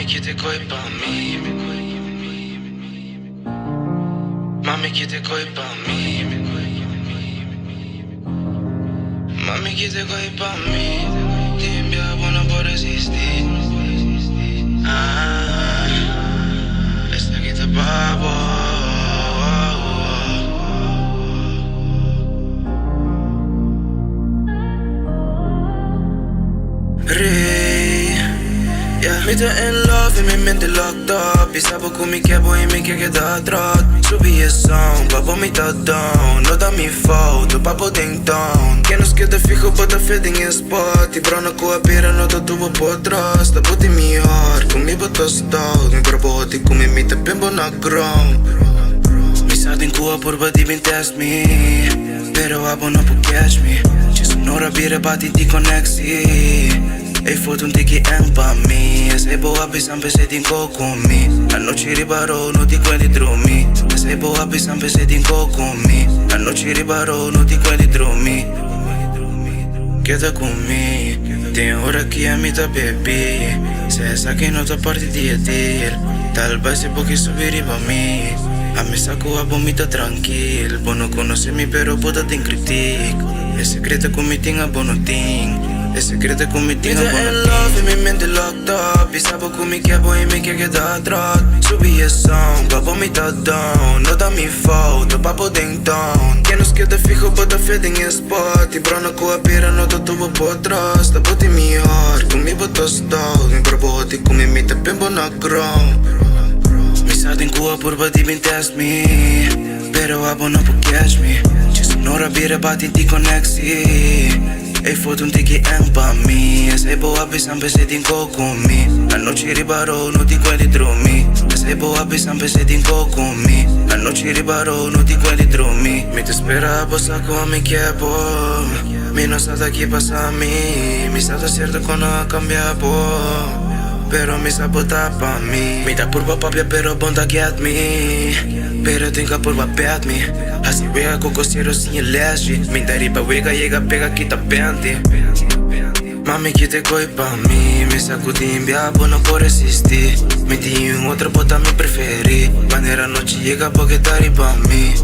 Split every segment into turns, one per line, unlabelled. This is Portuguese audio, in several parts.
que te coi pa' mí. Mami que te coi pa' mí. Mami que te coi pa' mí. Te enviaba no por resistir. Esta que te pavo. Mi te in love in min mente locked up. I sapo ku mi kjebo i mi kjeke da trot. Subi e son, papo mi ta down. No da mi foto, papo ding dong. Que nos queda fijo pa ta feding in spot. I brona ku apira no ta tubo po atrás. Ta puti mi heart, ku mi boto stalk. Mi proboti ku mi te pimbo na ground. Mi sa din ku apur ba di bin test me. Pero abo no pu catch me. Ci sono rabire bati di connexi. Ei foto un tiki en pa' mí. Ese boa pisan se din con mi. La noche ribarò no ti quelli drumi. Ese boa pisan se din con mi. La noche ribarò no ti quelli drumi. Queda conmigo. Tem hora que a mim tá baby. Se essa que não tá parte de dir. Talvez se porque subir pa' mí. A mi saco a vomita tranquilo. Vos no conoce mi pero puta te critic. Es secreto con mi ting a vos no ting. Es secreto con mi ting a vos no ting. Love in mi mente locked up. I sapo ku mi kjebo i mi kjeke da trot. Subi e son, pa vomita down. No da mi foto, papo ding dong. Que nos queda fijo pa ta feding in spot. I brona ku apira no ta tubo po atrás. Ta puti mi heart, ku mi boto stalk. Mi proboti ku mi te pimbo na ground. Mi sa din ku apur ba di bin test me. Pero abo no pu catch me. Ci sono rabire bati di connexi. Ei foto un tiki en pa' mí. Ese boa pisan se din con mi. La noche ribarò no ti quelli drumi. Ese boa pisan se din con mi. La noche ribarò no ti quelli drumi. Mi te esperaba saco a mi kjebo. Mi no sa da aquí pasa a mí. Mi sa da cierto cuando ha cambiado. Pero mi sabota pa' mí. Mi da purba papia pero bonda get me. Pero tenga purba bad me. Así wega con cosieros sin el lesji. Mi da riba wega llega pega quita peante. Mami que te coi pa' mí. Mi sacudí en viabo no puedo resistir. Mi di un otro bota mi preferí. Manera noche llega porque ta riba a mí.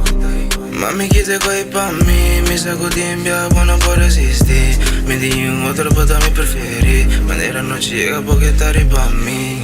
Mami que te coi pa' mí. Mi sacudí en viabo no puedo resistir. Mi di un otro bota mi preferí. Manera noche llega porque ta riba a mí.